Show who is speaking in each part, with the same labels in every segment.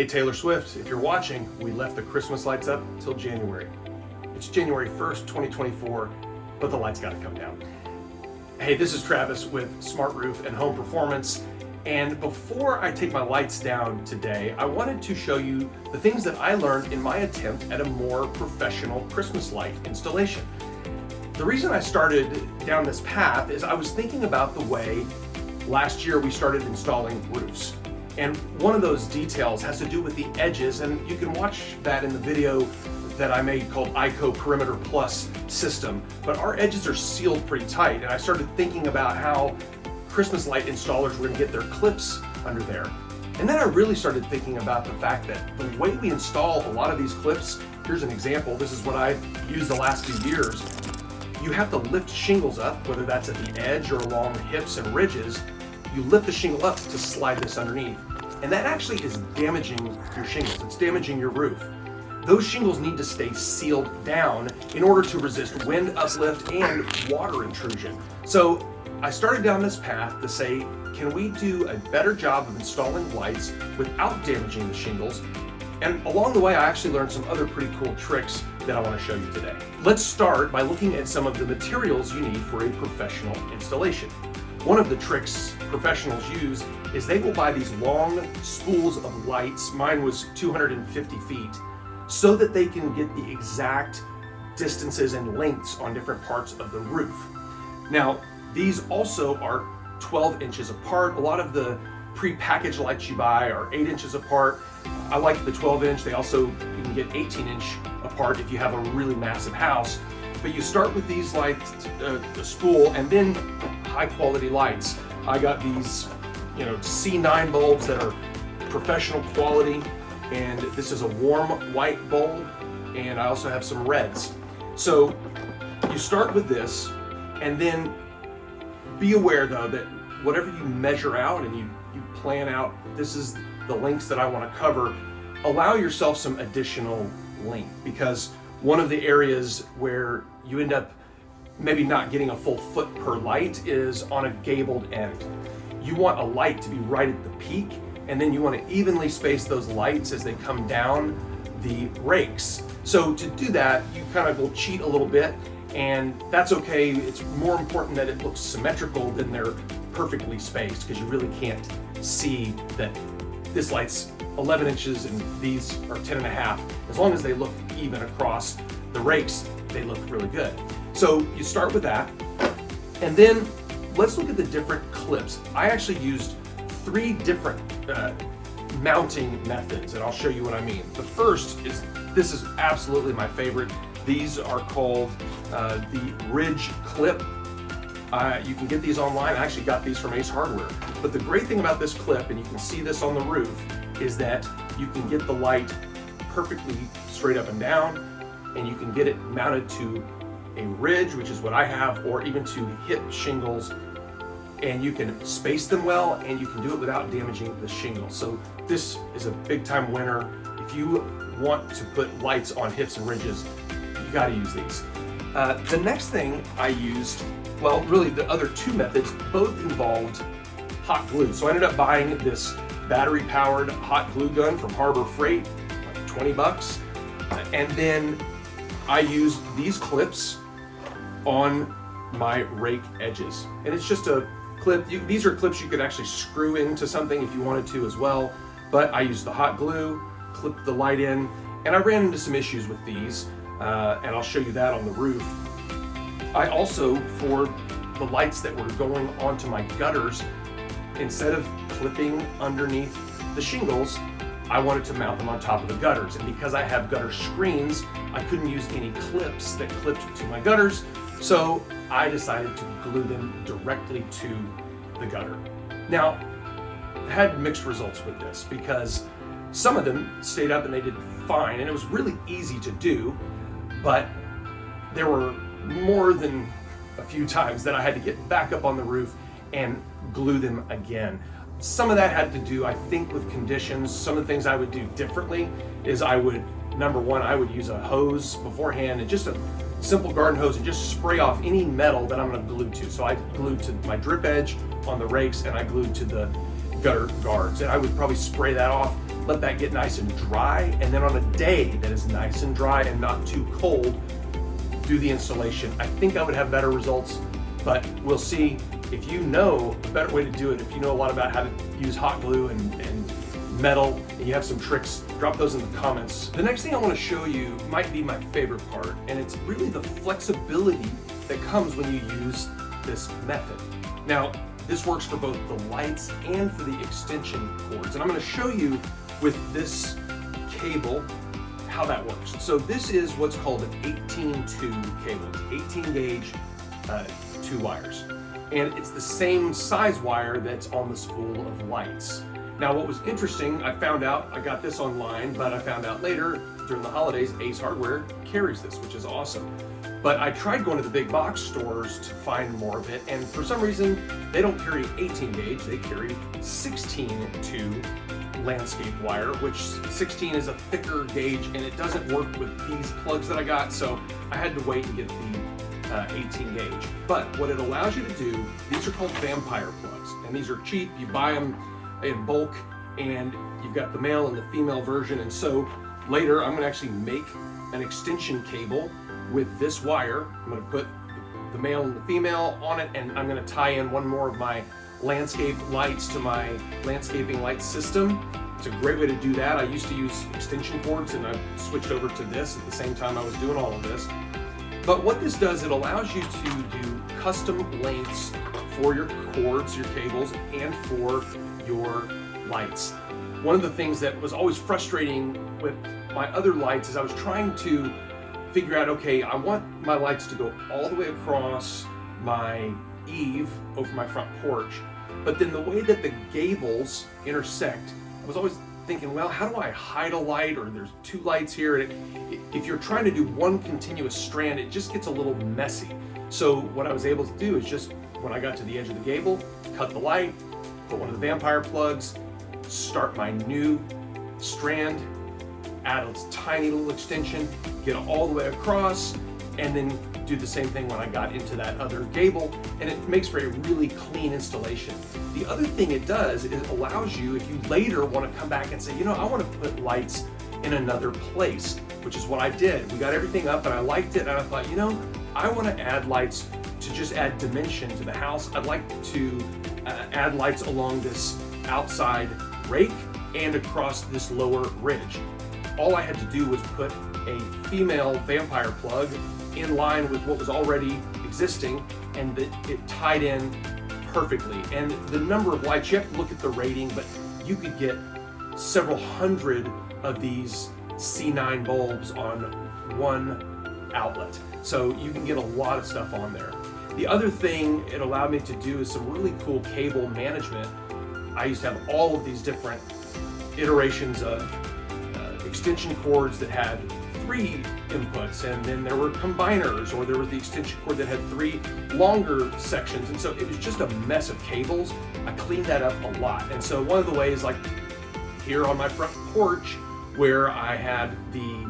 Speaker 1: Hey Taylor Swift, if you're watching, we left the Christmas lights up till January. It's January 1st, 2024, but the lights gotta come down. Hey, this is Travis with Smart Roof and Home Performance. And before I take my lights down today, I wanted to show you the things that I learned in my attempt at a more professional Christmas light installation. The reason I started down this path is I was thinking about the way last year we started installing roofs. And one of those details has to do with the edges, and you can watch that in the video that I made called ICO Perimeter Plus system. But our edges are sealed pretty tight, and I started thinking about how Christmas light installers were gonna get their clips under there. And then I really started thinking about the fact that the way we install a lot of these clips, here's an example, this is what I've used the last few years. You have to lift shingles up, whether that's at the edge or along hips and ridges. You lift the shingle up to slide this underneath. And that actually is damaging your shingles. It's damaging your roof. Those shingles need to stay sealed down in order to resist wind uplift and water intrusion. So I started down this path to say, can we do a better job of installing lights without damaging the shingles? And along the way, I actually learned some other pretty cool tricks that I want to show you today. Let's start by looking at some of the materials you need for a professional installation. One of the tricks professionals use is they will buy these long spools of lights, mine was 250 feet, so that they can get the exact distances and lengths on different parts of the roof. Now, these also are 12 inches apart. A lot of the pre-packaged lights you buy are 8 inches apart. I like the 12 inch. They also, you can get 18 inch apart if you have a really massive house. But you start with these lights, the spool, and then high quality lights. I got these, C9 bulbs that are professional quality, and this is a warm white bulb, and I also have some reds. So you start with this, and then be aware though that whatever you measure out and you plan out, this is the lengths that I want to cover, allow yourself some additional length, because one of the areas where you end up maybe not getting a full foot per light is on a gabled end. You want a light to be right at the peak, and then you want to evenly space those lights as they come down the rakes. So to do that, you kind of will cheat a little bit, and that's okay. It's more important that it looks symmetrical than they're perfectly spaced, because you really can't see that this light's 11 inches and these are 10 and a half. As long as they look even across the rakes, they look really good. So you start with that, and then let's look at the different clips. I actually used 3 different mounting methods, and I'll show you what I mean. The first is, this is absolutely my favorite. These are called the Ridge Clip. You can get these online. I actually got these from Ace Hardware. But the great thing about this clip, and you can see this on the roof, is that you can get the light perfectly straight up and down, and you can get it mounted to a ridge, which is what I have, or even to hip shingles, and you can space them well, and you can do it without damaging the shingles. So this is a big time winner. If you want to put lights on hips and ridges, you gotta use these. The next thing I used, well, really the other 2 methods, both involved hot glue. So I ended up buying this battery powered hot glue gun from Harbor Freight, like 20 bucks. And then I used these clips on my rake edges. And it's just a clip. These are clips you could actually screw into something if you wanted to as well. But I used the hot glue, clipped the light in, and I ran into some issues with these. And I'll show you that on the roof. I also, for the lights that were going onto my gutters, instead of clipping underneath the shingles, I wanted to mount them on top of the gutters. And because I have gutter screens, I couldn't use any clips that clipped to my gutters. So I decided to glue them directly to the gutter. Now, I had mixed results with this, because some of them stayed up and they did fine, and it was really easy to do, but there were more than a few times that I had to get back up on the roof and glue them again. Some of that had to do, I think, with conditions. Some of the things I would do differently is number one, I would use a hose beforehand, and just a simple garden hose, and just spray off any metal that I'm gonna glue to. So I glued to my drip edge on the rakes, and I glued to the gutter guards. And I would probably spray that off, let that get nice and dry, and then on a day that is nice and dry and not too cold, do the installation. I think I would have better results, but we'll see. If you know a better way to do it, if you know a lot about how to use hot glue and metal, and you have some tricks, drop those in the comments. The next thing I want to show you might be my favorite part, and it's really the flexibility that comes when you use this method. Now, this works for both the lights and for the extension cords, and I'm going to show you with this cable how that works. So this is what's called an 18-2 cable. It's 18 gauge, 2 wires. And it's the same size wire that's on the spool of lights. Now what was interesting, I found out, I got this online, but I found out later during the holidays, Ace Hardware carries this, which is awesome. But I tried going to the big box stores to find more of it, and for some reason, they don't carry 18 gauge, they carry 16-2 landscape wire, which 16 is a thicker gauge, and it doesn't work with these plugs that I got, so I had to wait and get the 18 gauge. But what it allows you to do, these are called vampire plugs, and these are cheap. You buy them in bulk, and you've got the male and the female version. And so later I'm going to actually make an extension cable with this wire. I'm going to put the male and the female on it, and I'm going to tie in one more of my landscape lights to my landscaping light system. It's a great way to do that. I used to use extension cords, and I switched over to this at the same time I was doing all of this. But what this does, it allows you to do custom lengths for your cords, your cables, and for your lights. One of the things that was always frustrating with my other lights is I was trying to figure out, okay, I want my lights to go all the way across my eave over my front porch, but then the way that the gables intersect, I was always thinking, well, how do I hide a light, or there's 2 lights here? And if you're trying to do one continuous strand, it just gets a little messy. So what I was able to do is just, when I got to the edge of the gable, cut the light, put one of the vampire plugs, start my new strand, add a tiny little extension, get it all the way across, and then do the same thing when I got into that other gable, and it makes for a really clean installation. The other thing it does is it allows you, if you later want to come back and say, you know, I want to put lights in another place, which is what I did. We got everything up and I liked it, and I thought, you know, I want to add lights to just add dimension to the house. I'd like to add lights along this outside rake and across this lower ridge. All I had to do was put a female vampire plug in line with what was already existing, and it tied in perfectly. And the number of lights, you have to look at the rating, but you could get several hundred of these C9 bulbs on one outlet. So you can get a lot of stuff on there. The other thing it allowed me to do is some really cool cable management. I used to have all of these different iterations of extension cords that had 3 inputs, and then there were combiners, or there was the extension cord that had 3 longer sections, and so it was just a mess of cables. I cleaned that up a lot. And so one of the ways, like here on my front porch, where I had the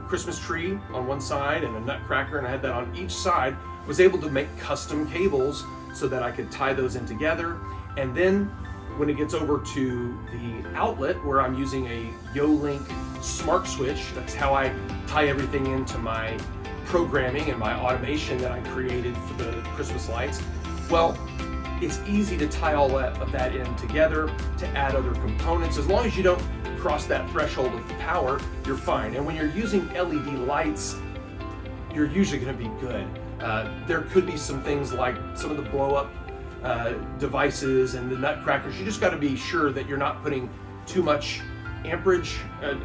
Speaker 1: Christmas tree on one side and a nutcracker, and I had that on each side, was able to make custom cables so that I could tie those in together. And then when it gets over to the outlet, where I'm using a Yo-Link smart switch, that's how I tie everything into my programming and my automation that I created for the Christmas lights. Well, it's easy to tie all of that in together, to add other components. As long as you don't cross that threshold of power, you're fine. And when you're using LED lights, you're usually going to be good. There could be some things like some of the blow-up devices and the nutcrackers. You just got to be sure that you're not putting too much amperage,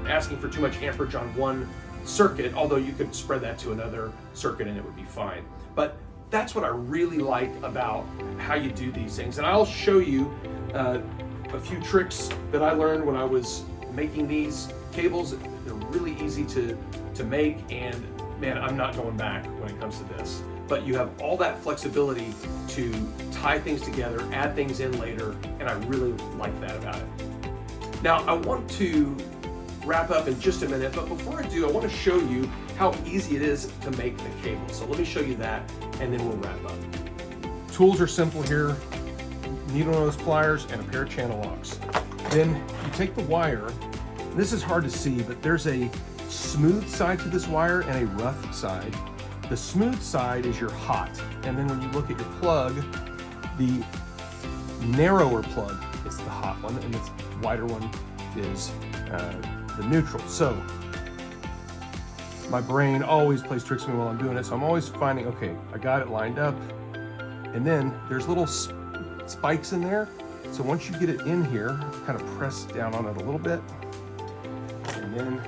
Speaker 1: asking for too much amperage on one circuit, although you could spread that to another circuit and it would be fine. But that's what I really like about how you do these things. And I'll show you a few tricks that I learned when I was making these cables. They're really easy to make, and man, I'm not going back when it comes to this. But you have all that flexibility to tie things together, add things in later, and I really like that about it. Now, I want to wrap up in just a minute, but before I do, I want to show you how easy it is to make the cable. So let me show you that, and then we'll wrap up. Tools are simple here. needle nose pliers, and a pair of channel locks. Then you take the wire. This is hard to see, but there's a smooth side to this wire and a rough side. The smooth side is your hot, and then when you look at your plug, the narrower plug is the hot one, and the wider one is the neutral. So my brain always plays tricks on me while I'm doing it, so I'm always finding, okay, I got it lined up, and then there's little spikes in there. So once you get it in here, kind of press down on it a little bit, and then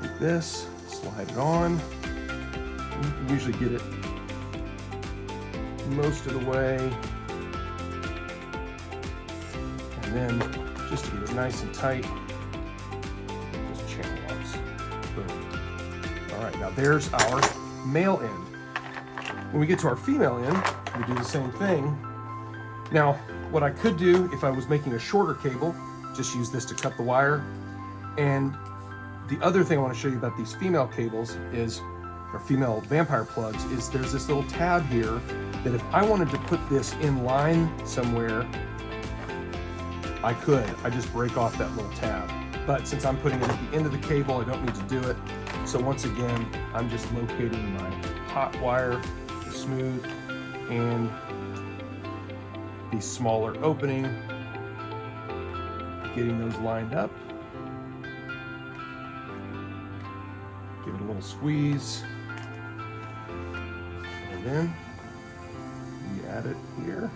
Speaker 1: take this, slide it on. You can usually get it most of the way, and then just to get it nice and tight, just channel locks. Boom. All right, now there's our male end. When we get to our female end, we do the same thing. Now, what I could do if I was making a shorter cable, just use this to cut the wire. And the other thing I want to show you about these female cables is, or female vampire plugs, is there's this little tab here that if I wanted to put this in line somewhere, I could. I just break off that little tab. But since I'm putting it at the end of the cable, I don't need to do it. So once again, I'm just locating my hot wire, the smooth, and the smaller opening, getting those lined up. Give it a little squeeze. And then we add it here.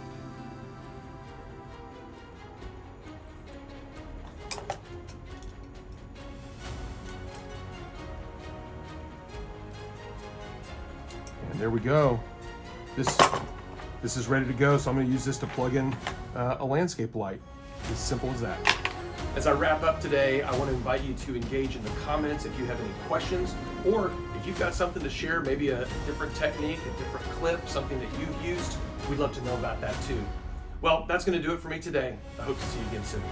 Speaker 1: And there we go. This is ready to go, so I'm going to use this to plug in a landscape light. As simple as that. As I wrap up today, I want to invite you to engage in the comments if you have any questions, or if you've got something to share, maybe a different technique, a different clip, something that you've used, we'd love to know about that too. Well, that's going to do it for me today. I hope to see you again soon.